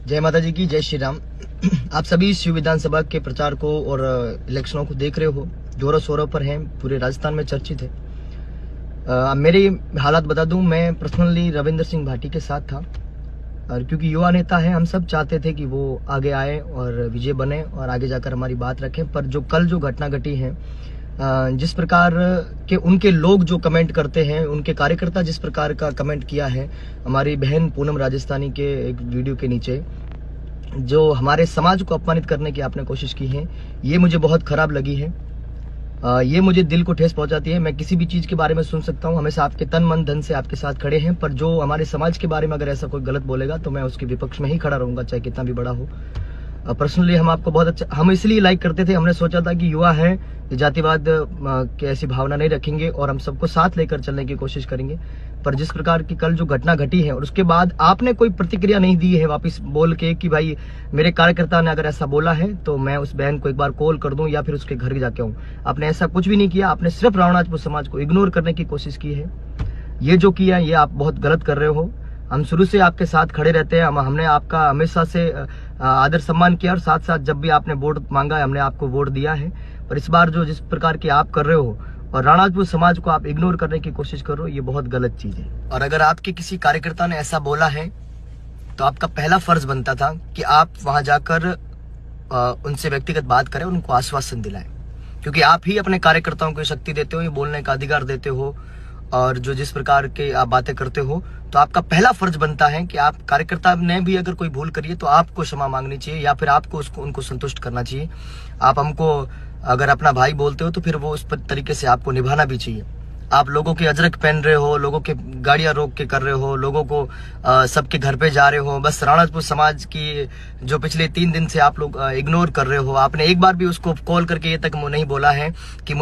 जय माता जी की, जय श्री राम। आप सभी शिव विधानसभा के प्रचार को और इलेक्शनों को देख रहे हो, जोरों शोरों पर हैं, पूरे राजस्थान में चर्चित है। मेरी हालात बता दूं, मैं पर्सनली रविंद्र सिंह भाटी के साथ था, और क्योंकि युवा नेता है, हम सब चाहते थे कि वो आगे आए और विजय बने और आगे जाकर हमारी बात रखें। पर जो कल जो घटना घटी है, जिस प्रकार के उनके लोग जो कमेंट करते हैं, उनके कार्यकर्ता जिस प्रकार का कमेंट किया है हमारी बहन पूनम राजस्थानी के एक वीडियो के नीचे, जो हमारे समाज को अपमानित करने की आपने कोशिश की है, ये मुझे बहुत खराब लगी है। ये मुझे दिल को ठेस पहुंचाती है। मैं किसी भी चीज के बारे में सुन सकता हूं, हमेशा आपके तन मन धन से आपके साथ खड़े हैं, पर जो हमारे समाज के बारे में अगर ऐसा कोई गलत बोलेगा तो मैं उसके विपक्ष में ही खड़ा रहूंगा, चाहे कितना भी बड़ा हो। पर्सनली हम आपको बहुत अच्छा, हम इसलिए लाइक करते थे, हमने सोचा था कि युवा है, जातिवाद की ऐसी भावना नहीं रखेंगे और हम सबको साथ लेकर चलने की कोशिश करेंगे। पर जिस प्रकार की कल जो घटना घटी है और उसके बाद आपने कोई प्रतिक्रिया नहीं दी है वापस बोल के कि भाई मेरे कार्यकर्ता ने अगर ऐसा बोला है तो मैं उस बहन को एक बार कॉल कर दूं या फिर उसके घर जाके आऊं, आपने ऐसा कुछ भी नहीं किया। आपने सिर्फ रावणाजपुर समाज को इग्नोर करने की कोशिश की है। ये जो किया ये आप बहुत गलत कर रहे हो। हम शुरू से आपके साथ खड़े रहते हैं, हमने आपका हमेशा से आदर सम्मान किया और साथ साथ जब भी आपने वोट मांगा है हमने आपको वोट दिया है। पर इस बार जो जिस प्रकार की आप कर रहे हो और रावणाजपुर समाज को आप इग्नोर करने की कोशिश कर रहे हो, ये बहुत गलत चीज है। और अगर आपके किसी कार्यकर्ता ने ऐसा बोला है तो आपका पहला फर्ज बनता था कि आप वहां जाकर उनसे व्यक्तिगत बात करें, उनको आश्वासन दिलाएं, क्योंकि आप ही अपने कार्यकर्ताओं को शक्ति देते हो, ये बोलने का अधिकार देते हो। और जो जिस प्रकार के आप बातें करते हो, तो आपका पहला फर्ज बनता है कि आप कार्यकर्ता ने भी अगर कोई भूल करी है तो आपको क्षमा मांगनी चाहिए या फिर आपको उनको संतुष्ट करना चाहिए। आप हमको अगर अपना भाई बोलते हो तो फिर वो उस तरीके से आपको निभाना भी चाहिए। आप लोगों के अजरक पहन रहे हो, लोगों के गाड़ियां रोक के कर रहे हो, लोगों को सबके घर पे जा रहे हो, बस रावणाजपुर समाज की जो पिछले 3 दिन से आप लोग इग्नोर कर रहे हो। आपने एक बार भी उसको कॉल करके ये तक नहीं बोला है कि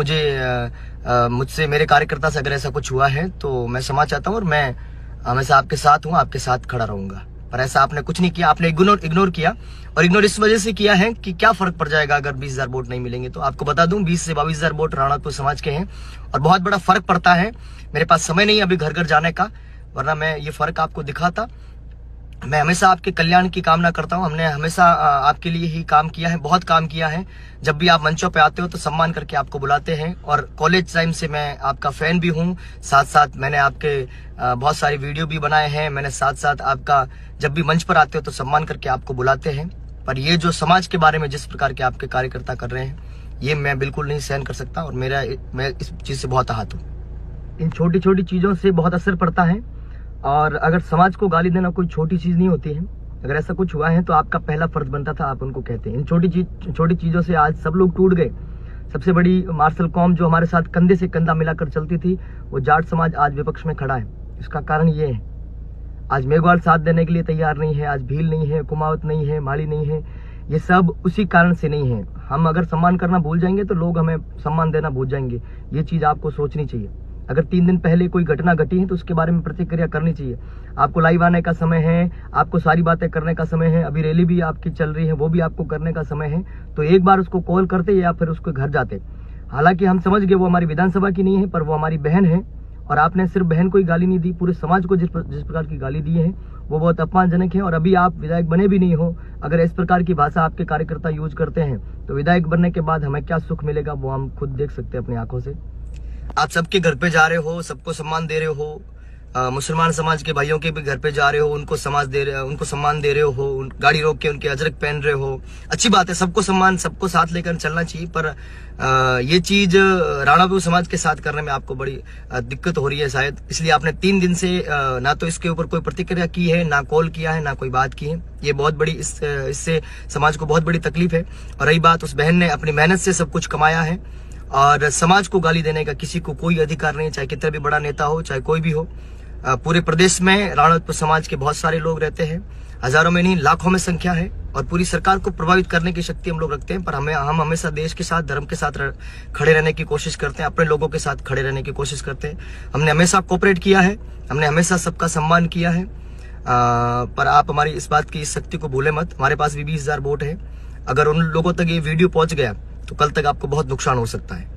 मुझसे मेरे कार्यकर्ता से अगर ऐसा कुछ हुआ है तो मैं क्षमा चाहता हूँ और मैं हमेशा आपके साथ हूँ, आपके साथ खड़ा रहूंगा। पर ऐसा आपने कुछ नहीं किया, आपने इग्नोर किया। और इग्नोर इस वजह से किया है कि क्या फर्क पड़ जाएगा अगर 20,000 वोट नहीं मिलेंगे। तो आपको बता दूं 20 से 22,000 वोट रावणाजपुर समाज के हैं और बहुत बड़ा फर्क पड़ता है। मेरे पास समय नहीं अभी घर घर जाने का, वरना मैं ये फर्क आपको दिखाता। मैं हमेशा आपके कल्याण की कामना करता हूं। हमने हमेशा आपके लिए ही काम किया है, बहुत काम किया है। जब भी आप मंचों पे आते हो तो सम्मान करके आपको बुलाते हैं और कॉलेज टाइम से मैं आपका फैन भी हूं। साथ साथ मैंने आपके बहुत सारी वीडियो भी बनाए हैं। मैंने साथ साथ आपका जब भी मंच पर आते हो तो सम्मान करके आपको बुलाते हैं। पर ये जो समाज के बारे में जिस प्रकार के आपके कार्यकर्ता कर रहे हैं, ये मैं बिल्कुल नहीं सहन कर सकता और मैं इस चीज से बहुत आहत हूँ। इन छोटी छोटी चीजों से बहुत असर पड़ता है और अगर समाज को गाली देना कोई छोटी चीज नहीं होती है। अगर ऐसा कुछ हुआ है तो आपका पहला फर्ज बनता था, आप उनको कहते हैं। इन छोटी चीजों से आज सब लोग टूट गए। सबसे बड़ी मार्शल कौम जो हमारे साथ कंधे से कंधा मिलाकर चलती थी, वो जाट समाज आज विपक्ष में खड़ा है। इसका कारण ये है, आज मेघवाल साथ देने के लिए तैयार नहीं है, आज भील नहीं है, कुमावत नहीं है, माली नहीं है। ये सब उसी कारण से नहीं है। हम अगर सम्मान करना भूल जाएंगे तो लोग हमें सम्मान देना भूल जाएंगे। ये चीज आपको सोचनी चाहिए। अगर 3 दिन पहले कोई घटना घटी है तो उसके बारे में प्रतिक्रिया करनी चाहिए। आपको लाइव आने का समय है, आपको सारी बातें करने का समय है, अभी रैली भी आपकी चल रही है, वो भी आपको करने का समय है। तो एक बार उसको कॉल करते या फिर उसके घर जाते। हालांकि हम समझ गए वो हमारी विधानसभा की नहीं है, पर वो हमारी बहन है और आपने सिर्फ बहन को ही गाली नहीं दी, पूरे समाज को जिस प्रकार की गाली दी है वो बहुत अपमानजनक है। और अभी आप विधायक बने भी नहीं हो, अगर इस प्रकार की भाषा आपके कार्यकर्ता यूज करते हैं तो विधायक बनने के बाद हमें क्या सुख मिलेगा वो हम खुद देख सकते हैं अपनी आंखों से। आप सबके घर पे जा रहे हो, सबको सम्मान दे रहे हो, मुसलमान समाज के भाइयों के भी घर पे जा रहे हो, उनको सम्मान दे रहे हो, गाड़ी रोक के उनके अजरक पहन रहे हो। अच्छी बात है, सबको सम्मान, सबको साथ लेकर चलना चाहिए। पर ये चीज रावणाजपुर समाज के साथ करने में आपको बड़ी दिक्कत हो रही है शायद, इसलिए आपने 3 दिन से ना तो इसके ऊपर कोई प्रतिक्रिया की है, ना कॉल किया है, ना कोई बात की है। ये बहुत बड़ी इससे समाज को बहुत बड़ी तकलीफ है। और रही बात, उस बहन ने अपनी मेहनत से सब कुछ कमाया है और समाज को गाली देने का किसी को कोई अधिकार नहीं, चाहे कितना भी बड़ा नेता हो, चाहे कोई भी हो। पूरे प्रदेश में रावणाजपुर समाज के बहुत सारे लोग रहते हैं, हजारों में नहीं लाखों में संख्या है और पूरी सरकार को प्रभावित करने की शक्ति हम लोग रखते हैं। पर हम हमेशा देश के साथ, धर्म के साथ खड़े रहने की कोशिश करते हैं, अपने लोगों के साथ खड़े रहने की कोशिश करते हैं। हमने हमेशा कोऑपरेट किया है, हमने हमेशा सबका सम्मान किया है। पर आप हमारी इस बात की इस शक्ति को भूले मत। हमारे पास भी 20,000 वोट है। अगर उन लोगों तक ये वीडियो पहुंच गया तो कल तक आपको बहुत नुकसान हो सकता है।